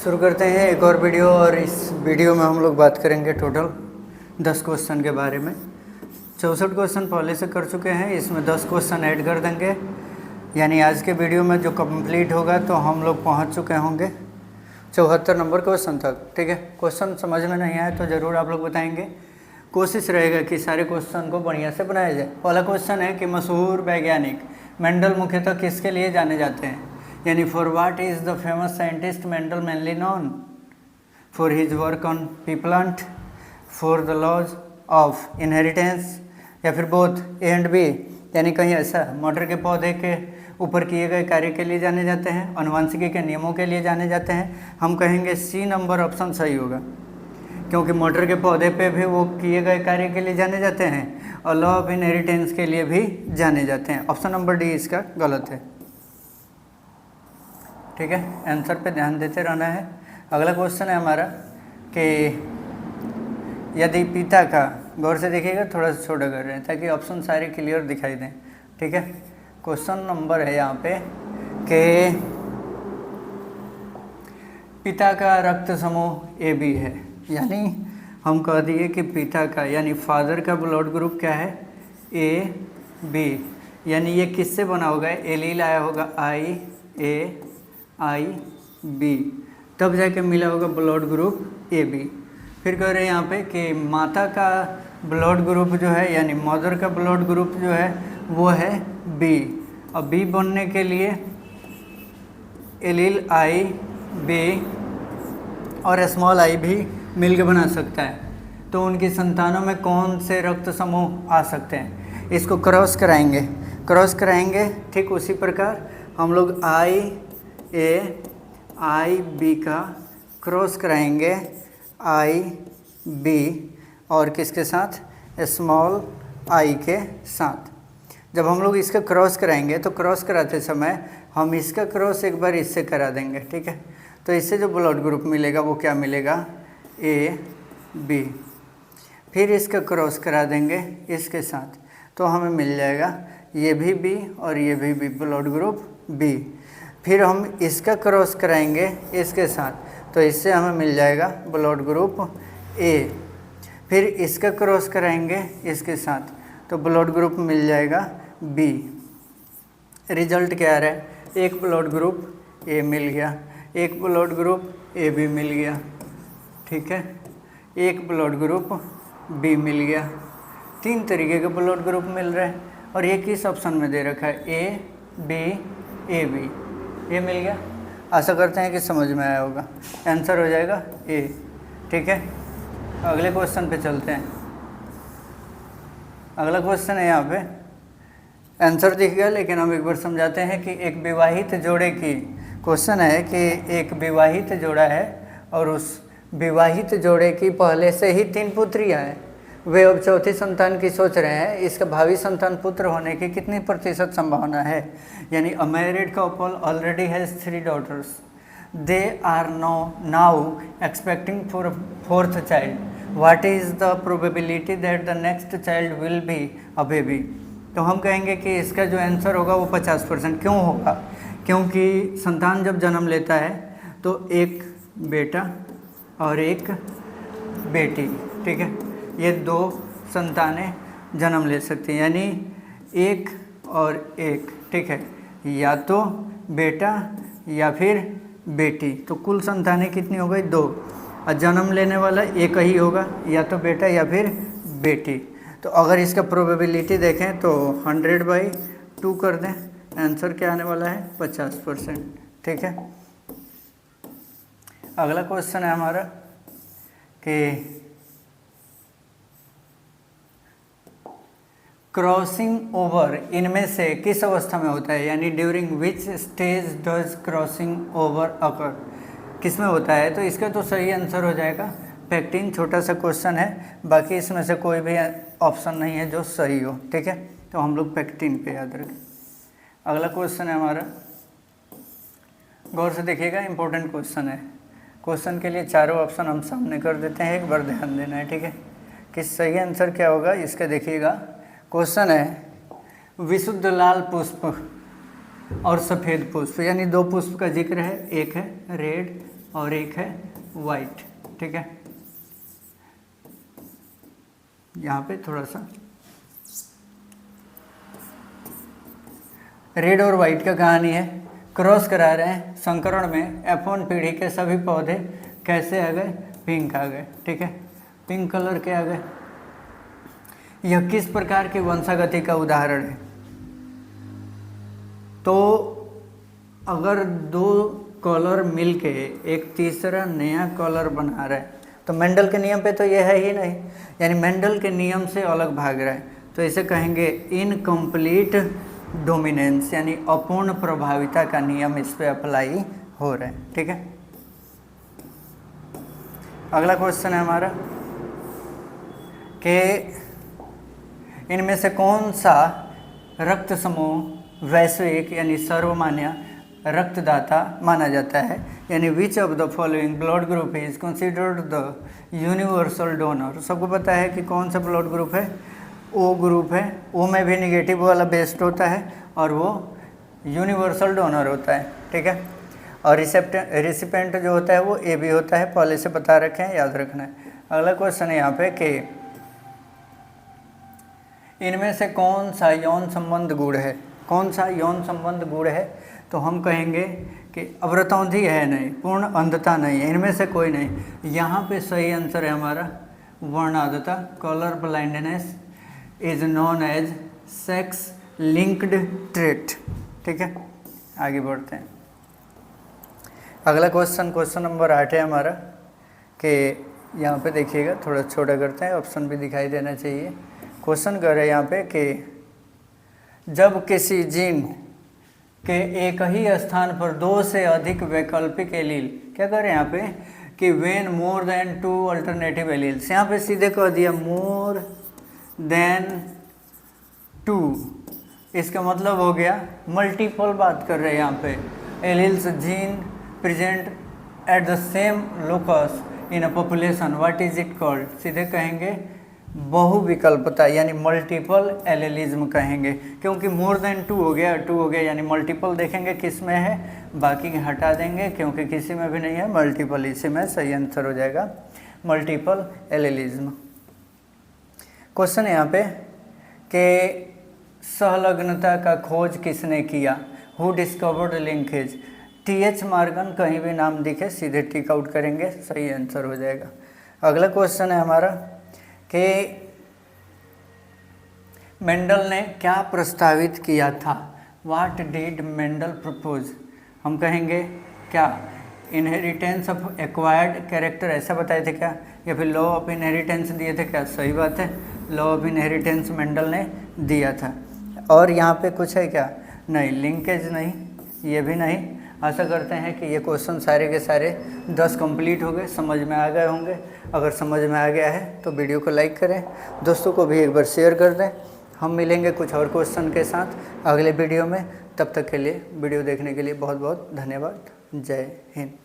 शुरू करते हैं एक और वीडियो। और इस वीडियो में हम लोग बात करेंगे टोटल 10 क्वेश्चन के बारे में। 64 क्वेश्चन पहले से कर चुके हैं, इसमें 10 क्वेश्चन ऐड कर देंगे, यानी आज के वीडियो में जो कंप्लीट होगा तो हम लोग पहुंच चुके होंगे 74 नंबर क्वेश्चन तक। ठीक है, क्वेश्चन समझ में नहीं आए तो ज़रूर आप लोग बताएंगे। कोशिश रहेगा कि सारे क्वेश्चन को बढ़िया से बनाया जाए। पहला क्वेश्चन है कि मशहूर वैज्ञानिक मेंडल मुख्यतः किसके लिए जाने जाते हैं, यानी for what is the famous scientist Mendel mainly known, for his work on pea plant, for the laws of inheritance, या फिर बोथ ए एंड बी, यानी कहीं ऐसा मटर के पौधे के ऊपर किए गए कार्य के लिए जाने जाते हैं, अनुवांशिकी के नियमों के लिए जाने जाते हैं। हम कहेंगे सी नंबर ऑप्शन सही होगा, क्योंकि मटर के पौधे पे भी वो किए गए कार्य के लिए जाने जाते हैं और लॉ ऑफ इनहेरिटेंस के लिए भी जाने जाते हैं। ऑप्शन नंबर डी इसका गलत है। ठीक है, आंसर पे ध्यान देते रहना है। अगला क्वेश्चन है हमारा कि यदि पिता का, गौर से देखिएगा, थोड़ा सा छोटा कर रहे हैं ताकि ऑप्शन सारे क्लियर दिखाई दें। ठीक है, क्वेश्चन नंबर है यहाँ पे कि पिता का रक्त समूह ए बी है, यानी हम कह दिए कि पिता का यानी फादर का ब्लड ग्रुप क्या है, ए बी, यानी ये किससे बना होगा, एलील आया होगा आई ए आई बी, तब जाके मिला होगा ब्लड ग्रुप ए बी। फिर कह रहे हैं यहाँ पे कि माता का ब्लड ग्रुप जो है, यानी मदर का ब्लड ग्रुप जो है वो है बी, और बी बनने के लिए एलील आई बी और स्मॉल आई भी मिलकर बना सकता है। तो उनकी संतानों में कौन से रक्त समूह आ सकते हैं, इसको क्रॉस कराएंगे। ठीक उसी प्रकार हम लोग आई ए आई बी का क्रॉस कराएंगे आई बी और किसके साथ, स्मॉल आई के साथ। जब हम लोग इसका क्रॉस कराएंगे तो क्रॉस कराते समय हम इसका क्रॉस एक बार इससे करा देंगे। ठीक है, तो इससे जो ब्लड ग्रुप मिलेगा वो क्या मिलेगा, ए बी। फिर इसका क्रॉस करा देंगे इसके साथ, तो हमें मिल जाएगा ये भी बी और ये भी बी, ब्लड ग्रुप बी। फिर हम इसका क्रॉस कराएंगे इसके साथ, तो इससे हमें मिल जाएगा ब्लड ग्रुप ए। फिर इसका क्रॉस कराएंगे इसके साथ, तो ब्लड ग्रुप मिल जाएगा बी। रिजल्ट क्या आ रहा है, एक ब्लड ग्रुप ए मिल गया, एक ब्लड ग्रुप ए बी मिल गया। ठीक है, एक ब्लड ग्रुप बी मिल गया। 3 तरीके के ब्लड ग्रुप मिल रहे हैं, और ये किस ऑप्शन में दे रखा है, ए बी ए बी, ये मिल गया। आशा करते हैं कि समझ में आया होगा, आंसर हो जाएगा ए। ठीक है, अगले क्वेश्चन पे चलते हैं। अगला क्वेश्चन है यहाँ पे, आंसर दिख गया, लेकिन हम एक बार समझाते हैं कि एक विवाहित जोड़े की, क्वेश्चन है कि एक विवाहित जोड़ा है और उस विवाहित जोड़े की पहले से ही 3 पुत्रियाँ हैं, वे अब चौथी संतान की सोच रहे हैं, इसका भावी संतान पुत्र होने की कितनी प्रतिशत संभावना है, यानी a married couple already has 3 daughters, they are now expecting for 4th child, what is the probability that the next child will be a baby. तो हम कहेंगे कि इसका जो आंसर होगा वो 50%। क्यों होगा, क्योंकि संतान जब जन्म लेता है तो एक बेटा और एक बेटी, ठीक है, ये 2 संतानें जन्म ले सकती हैं, यानी एक और एक। ठीक है, या तो बेटा या फिर बेटी, तो कुल संतानें कितनी हो गई, 2, और जन्म लेने वाला एक ही होगा, या तो बेटा या फिर बेटी। तो अगर इसका प्रोबेबिलिटी देखें तो 100/2 कर दें, आंसर क्या आने वाला है, 50%। ठीक है, अगला क्वेश्चन है हमारा कि क्रॉसिंग ओवर इनमें से किस अवस्था में होता है, यानी during which stage does crossing over occur, किस में होता है। तो इसका तो सही आंसर हो जाएगा पैक्टिन। छोटा सा क्वेश्चन है, बाकी इसमें से कोई भी ऑप्शन नहीं है जो सही हो। ठीक है, तो हम लोग पैक्टिन पे याद रखें। अगला क्वेश्चन है हमारा, गौर से देखिएगा, इंपॉर्टेंट क्वेश्चन है। क्वेश्चन के लिए चारों ऑप्शन हम सामने कर देते हैं, एक बार ध्यान देना है। ठीक है, कि सही आंसर क्या होगा इसका देखिएगा। क्वेश्चन है, विशुद्ध लाल पुष्प और सफ़ेद पुष्प, यानी 2 पुष्प का जिक्र है, एक है रेड और एक है वाइट। ठीक है, यहाँ पे थोड़ा सा रेड और वाइट का कहानी है, क्रॉस करा रहे हैं संकरण में F1 पीढ़ी के सभी पौधे कैसे आ गए, पिंक आ गए। ठीक है, पिंक कलर के आ गए। यह किस प्रकार की वंशागति का उदाहरण है? तो अगर दो कलर मिलके एक तीसरा नया कलर बना रहा है तो मेंडल के नियम पे तो यह है ही नहीं, यानी मेंडल के नियम से अलग भाग रहा है, तो इसे कहेंगे इनकम्प्लीट डोमिनेंस, यानी अपूर्ण प्रभाविता का नियम इस पे अप्लाई हो रहा है। ठीक है, अगला क्वेश्चन है हमारा कि इनमें से कौन सा रक्त समूह वैश्विक यानी सर्वमान्य रक्तदाता माना जाता है, यानी which of the following blood group is considered the universal donor. सबको पता है कि कौन सा ब्लड ग्रुप है, ओ ग्रुप है। ओ में भी निगेटिव वाला बेस्ड होता है और वो यूनिवर्सल डोनर होता है। ठीक है, और रिसिपेंट जो होता है वो ए भी होता है, पहले से बता रखे हैं, याद रखना है। अगला क्वेश्चन है यहाँ पे कि इनमें से कौन सा यौन संबंध गुण है, कौन सा यौन संबंध गुण है? तो हम कहेंगे कि अवरतौंधी है नहीं, पूर्ण अंधता नहीं है, इनमें से कोई नहीं। यहाँ पे सही आंसर है हमारा वर्णांधता। Colour blindness is known as sex linked trait. ठीक है, आगे बढ़ते हैं। अगला क्वेश्चन नंबर 8 है हमारा कि यहाँ पे देखिएगा, थोड़ा छोटा करते हैं, ऑप्शन भी दिखाई देना चाहिए। क्वेश्चन कर रहे हैं यहाँ पे कि जब किसी जीन के एक ही स्थान पर 2 से अधिक वैकल्पिक एलील, क्या कर रहे हैं यहाँ पे कि when more than 2 alternative alleles, यहाँ पे सीधे कह दिया मोर देन 2, इसका मतलब हो गया मल्टीपल बात कर रहे हैं यहाँ पे। Alleles gene present at the same locus in a population, what is it called? सीधे कहेंगे बहुविकल्पता, यानी मल्टीपल एलेलिज्म कहेंगे, क्योंकि मोर देन 2 हो गया, 2 हो गया, यानी मल्टीपल देखेंगे किस में है, बाकी हटा देंगे क्योंकि किसी में भी नहीं है, मल्टीपल इसी में सही आंसर हो जाएगा मल्टीपल एलेलिज्म। क्वेश्चन यहाँ पे कि सहलग्नता का खोज किसने किया, who discovered linkage? TH Morgan, कहीं भी नाम दिखे सीधे टिक आउट करेंगे, सही आंसर हो जाएगा। अगला क्वेश्चन है हमारा कि मेंडल ने क्या प्रस्तावित किया था, व्हाट डिड मेंडल प्रपोज? हम कहेंगे क्या इनहेरिटेंस ऑफ एक्वायर्ड कैरेक्टर, ऐसा बताए थे क्या, या फिर लॉ ऑफ इनहेरिटेंस दिए थे क्या? सही बात है, लॉ ऑफ इनहेरिटेंस मेंडल ने दिया था। और यहाँ पे कुछ है क्या? नहीं, लिंकेज नहीं, ये भी नहीं। आशा करते हैं कि ये क्वेश्चन सारे के सारे 10 कंप्लीट हो गए, समझ में आ गए होंगे। अगर समझ में आ गया है तो वीडियो को लाइक करें, दोस्तों को भी एक बार शेयर कर दें। हम मिलेंगे कुछ और क्वेश्चन के साथ अगले वीडियो में, तब तक के लिए वीडियो देखने के लिए बहुत बहुत धन्यवाद। जय हिंद।